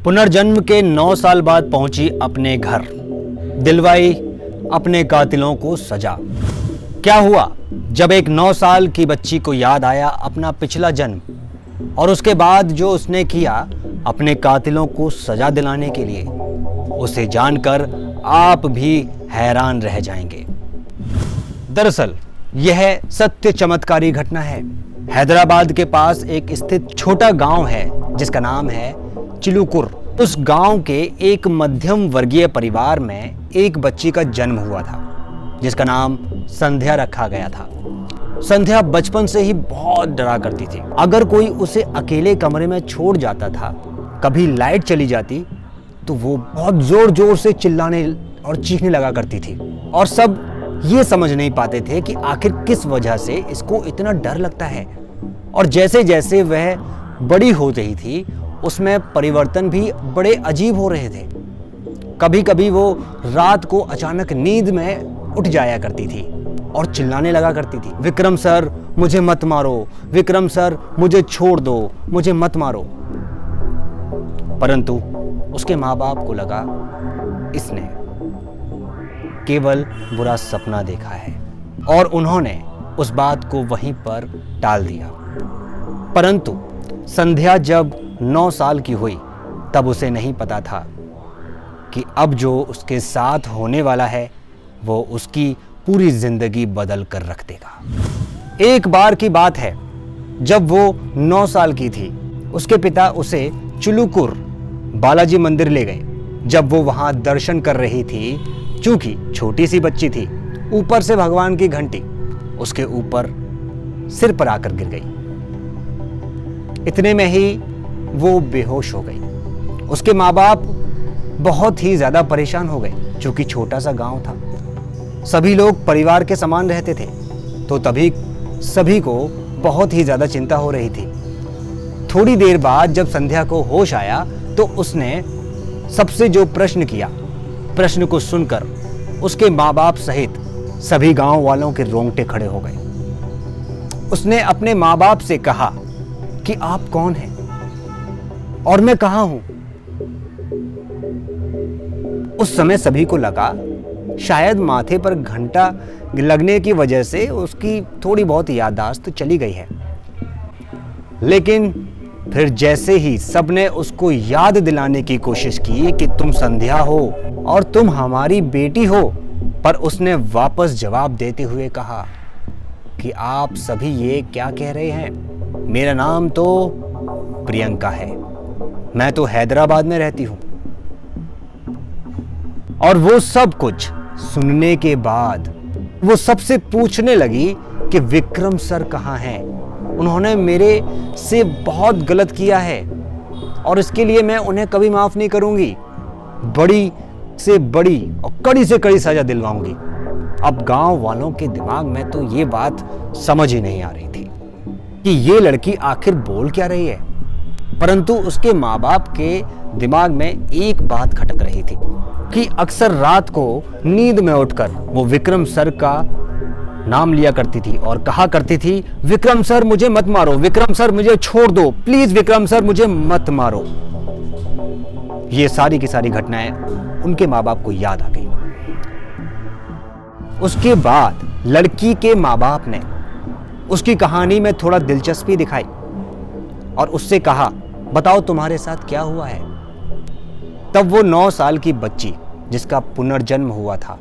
पुनर्जन्म के 9 साल बाद पहुंची अपने घर, दिलवाई अपने कातिलों को सजा। क्या हुआ जब एक 9 साल की बच्ची को याद आया अपना पिछला जन्म और उसके बाद जो उसने किया अपने कातिलों को सजा दिलाने के लिए, उसे जानकर आप भी हैरान रह जाएंगे। दरअसल यह सत्य चमत्कारी घटना है। हैदराबाद के पास एक स्थित छोटा गांव है जिसका नाम है चिलुकुर। उस गांव के एक मध्यम वर्गीय परिवार में एक बच्ची का जन्म हुआ था जिसका नाम संध्या रखा गया था। संध्या बचपन से ही बहुत डरा करती थी। अगर कोई उसे अकेले कमरे में छोड़ जाता था, कभी लाइट चली जाती तो वो बहुत जोर जोर से चिल्लाने और चीखने लगा करती थी और सब ये समझ नहीं पाते थे कि आखिर किस वजह से इसको इतना डर लगता है। और जैसे जैसे वह बड़ी हो रही थी उसमें परिवर्तन भी बड़े अजीब हो रहे थे। कभी कभी वो रात को अचानक नींद में उठ जाया करती थी और चिल्लाने लगा करती थी, विक्रम सर मुझे मत मारो, विक्रम सर मुझे छोड़ दो, मुझे मत मारो। परंतु उसके माँ बाप को लगा इसने केवल बुरा सपना देखा है और उन्होंने उस बात को वहीं पर टाल दिया। परंतु संध्या जब 9 साल की हुई तब उसे नहीं पता था कि अब जो उसके साथ होने वाला है वो उसकी पूरी जिंदगी बदल कर रख देगा। एक बार की बात है, जब वो 9 साल की थी, उसके पिता उसे चिलुकुर बालाजी मंदिर ले गए। जब वो वहां दर्शन कर रही थी, चूंकि छोटी सी बच्ची थी, ऊपर से भगवान की घंटी उसके ऊपर सिर पर आकर गिर गई। इतने में ही वो बेहोश हो गई। उसके माँ बाप बहुत ही ज्यादा परेशान हो गए, क्योंकि छोटा सा गांव था, सभी लोग परिवार के समान रहते थे, तो तभी सभी को बहुत ही ज्यादा चिंता हो रही थी। थोड़ी देर बाद जब संध्या को होश आया तो उसने सबसे जो प्रश्न किया, प्रश्न को सुनकर उसके माँ बाप सहित सभी गांव वालों के रोंगटे खड़े हो गए। उसने अपने माँ बाप से कहा कि आप कौन हैं और मैं कहां हूं। उस समय सभी को लगा शायद माथे पर घंटा लगने की वजह से उसकी थोड़ी बहुत याददाश्त चली गई है। लेकिन फिर जैसे ही सबने उसको याद दिलाने की कोशिश की कि तुम संध्या हो और तुम हमारी बेटी हो, पर उसने वापस जवाब देते हुए कहा कि आप सभी ये क्या कह रहे हैं, मेरा नाम तो प्रियंका है, मैं तो हैदराबाद में रहती हूं। और वो सब कुछ सुनने के बाद वो सबसे पूछने लगी कि विक्रम सर कहाँ हैं, उन्होंने मेरे से बहुत गलत किया है और इसके लिए मैं उन्हें कभी माफ नहीं करूंगी, बड़ी से बड़ी और कड़ी से कड़ी सजा दिलवाऊंगी। अब गांव वालों के दिमाग में तो ये बात समझ ही नहीं आ रही थी कि ये लड़की आखिर बोल क्या रही है। परंतु उसके माँ बाप के दिमाग में एक बात खटक रही थी कि अक्सर रात को नींद में उठकर वो विक्रम सर का नाम लिया करती थी और कहा करती थी, विक्रम सर मुझे मत मारो, विक्रम सर मुझे छोड़ दो, प्लीज विक्रम सर मुझे मत मारो। ये सारी की सारी घटनाएं उनके माँ बाप को याद आ गई। उसके बाद लड़की के माँ बाप ने उसकी कहानी में थोड़ा दिलचस्पी दिखाई और उससे कहा, बताओ तुम्हारे साथ क्या हुआ है। तब वो 9 साल की बच्ची जिसका पुनर्जन्म हुआ था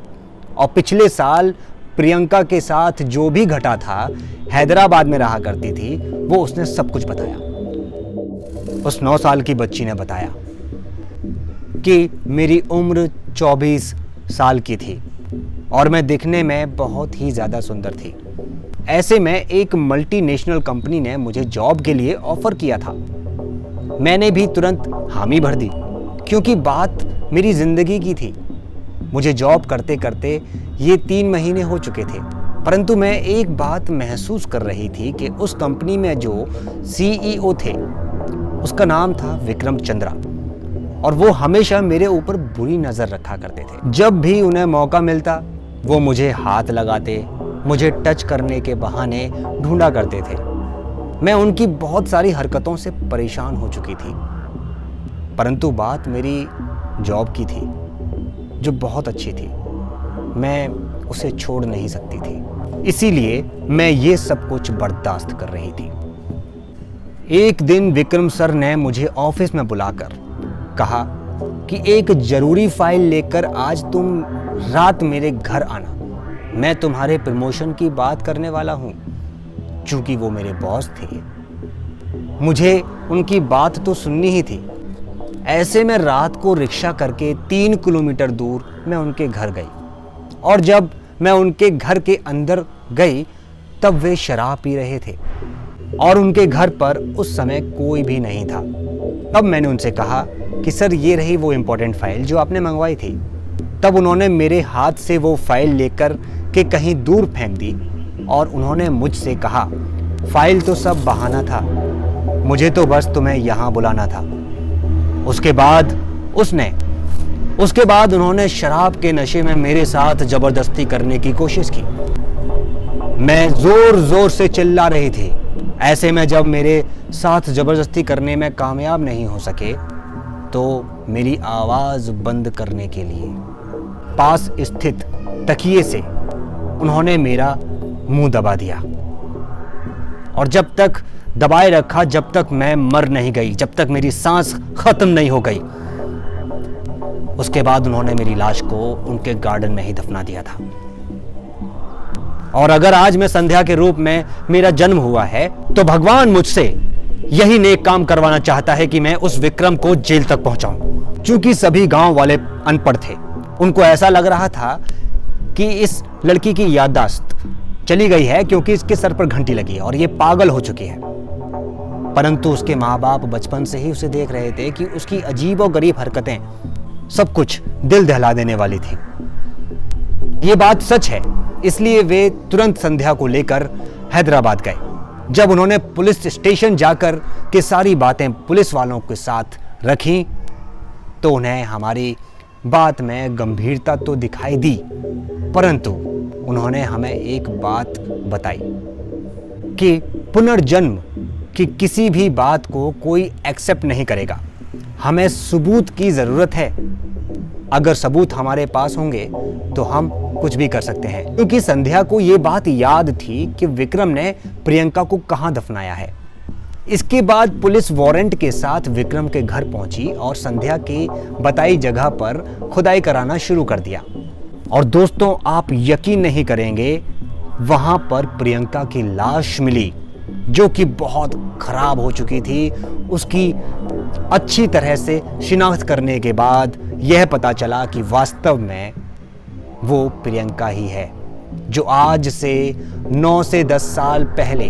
और पिछले साल प्रियंका के साथ जो भी घटा था, हैदराबाद में रहा करती थी, वो उसने सब कुछ बताया। उस 9 साल की बच्ची ने बताया कि मेरी उम्र 24 साल की थी और मैं दिखने में बहुत ही ज़्यादा सुंदर थी। ऐसे में एक मल्टीनेशनल कंपनी ने मुझे जॉब के लिए ऑफर किया था। मैंने भी तुरंत हामी भर दी क्योंकि बात मेरी ज़िंदगी की थी। मुझे जॉब करते करते ये 3 महीने हो चुके थे, परंतु मैं एक बात महसूस कर रही थी कि उस कंपनी में जो CEO थे उसका नाम था विक्रम चंद्रा और वो हमेशा मेरे ऊपर बुरी नज़र रखा करते थे। जब भी उन्हें मौका मिलता वो मुझे हाथ लगाते, मुझे टच करने के बहाने ढूंढा करते थे। मैं उनकी बहुत सारी हरकतों से परेशान हो चुकी थी। परंतु बात मेरी जॉब की थी जो बहुत अच्छी थी। मैं उसे छोड़ नहीं सकती थी, इसीलिए मैं ये सब कुछ बर्दाश्त कर रही थी। एक दिन विक्रम सर ने मुझे ऑफिस में बुलाकर कहा कि एक जरूरी फाइल लेकर आज तुम रात मेरे घर आना। मैं तुम्हारे प्रमोशन की बात करने वाला हूँ। चूंकि वो मेरे बॉस थे, मुझे उनकी बात तो सुननी ही थी। ऐसे में रात को रिक्शा करके 3 किलोमीटर दूर मैं उनके घर गई, और जब मैं उनके घर के अंदर गई तब वे शराब पी रहे थे और उनके घर पर उस समय कोई भी नहीं था। तब मैंने उनसे कहा कि सर ये रही वो इम्पोर्टेंट फाइल जो आपने मंगवाई थी। तब उन्होंने मेरे हाथ से वो फाइल लेकर के कहीं दूर फेंक दी और उन्होंने मुझसे कहा, फाइल तो सब बहाना था, मुझे तो बस तुम्हें यहाँ बुलाना था। उसके बाद उन्होंने शराब के नशे में मेरे साथ जबरदस्ती करने की कोशिश की। मैं जोर जोर से चिल्ला रही थी। ऐसे में जब मेरे साथ जबरदस्ती करने में कामयाब नहीं हो सके तो मेरी आवाज़ बंद करने के लिए पास स्थित तकिए से उन्होंने मेरा मुंह दबा दिया, और जब तक दबाए रखा जब तक मैं मर नहीं गई, जब तक मेरी सांस खत्म नहीं हो गई। उसके बाद उन्होंने मेरी लाश को उनके गार्डन में ही दफना दिया था। और अगर आज मैं संध्या के रूप में मेरा जन्म हुआ है तो भगवान मुझसे यही नेक काम करवाना चाहता है कि मैं उस विक्रम को जेल तक पहुंचाऊं। चूंकि सभी गांव वाले अनपढ़ थे, उनको ऐसा लग रहा था कि इस लड़की की याददाश्त चली गई है क्योंकि इसके सर पर घंटी लगी है और ये पागल हो चुकी है। परंतु उसके माँ बाप बचपन से ही उसे देख रहे थे कि उसकी अजीब और गरीब हरकतें सब कुछ दिल दहला देने वाली थी। ये बात सच है, इसलिए वे तुरंत संध्या को लेकर हैदराबाद गए। जब उन्होंने पुलिस स्टेशन जाकर के सारी बातें पुलिस वालों के साथ रखी तो उन्हें हमारी बात में गंभीरता तो दिखाई दी, परंतु उन्होंने हमें एक बात बताई कि पुनर्जन्म की किसी भी बात को कोई एक्सेप्ट नहीं करेगा। हमें सबूत की ज़रूरत है। अगर सबूत हमारे पास होंगे तो हम कुछ भी कर सकते हैं। क्योंकि संध्या को ये बात याद थी कि विक्रम ने प्रियंका को कहाँ दफनाया है। इसके बाद पुलिस वारंट के साथ विक्रम के घर पहुंची और संध्या की बताई जगह पर खुदाई कराना शुरू कर दिया। और दोस्तों, आप यकीन नहीं करेंगे, वहां पर प्रियंका की लाश मिली जो कि बहुत खराब हो चुकी थी। उसकी अच्छी तरह से शिनाख्त करने के बाद यह पता चला कि वास्तव में वो प्रियंका ही है जो आज से 9 से 10 साल पहले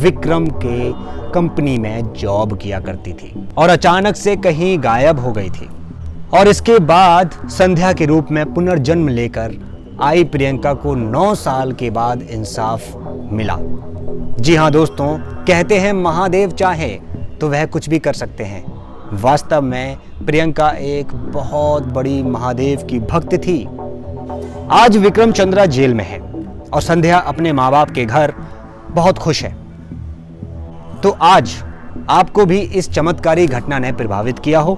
विक्रम के कंपनी में जॉब किया करती थी और अचानक से कहीं गायब हो गई थी। और इसके बाद संध्या के रूप में पुनर्जन्म लेकर आई प्रियंका को 9 साल के बाद इंसाफ मिला। जी हाँ दोस्तों, कहते हैं महादेव चाहे तो वह कुछ भी कर सकते हैं। वास्तव में प्रियंका एक बहुत बड़ी महादेव की भक्त थी। आज विक्रम चंद्रा जेल में है और संध्या अपने माँ बाप के घर बहुत खुश है। तो आज आपको भी इस चमत्कारी घटना ने प्रभावित किया हो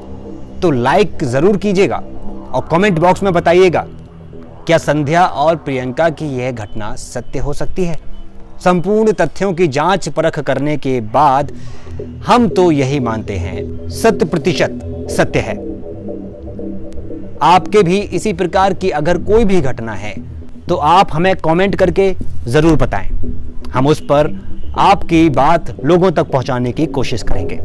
तो लाइक जरूर कीजिएगा और कमेंट बॉक्स में बताइएगा, क्या संध्या और प्रियंका की यह घटना सत्य हो सकती है? संपूर्ण तथ्यों की जांच परख करने के बाद हम तो यही मानते हैं 100% सत्य है। आपके भी इसी प्रकार की अगर कोई भी घटना है तो आप हमें कमेंट करके जरूर बताएं। हम उस पर आपकी बात लोगों तक पहुंचाने की कोशिश करेंगे।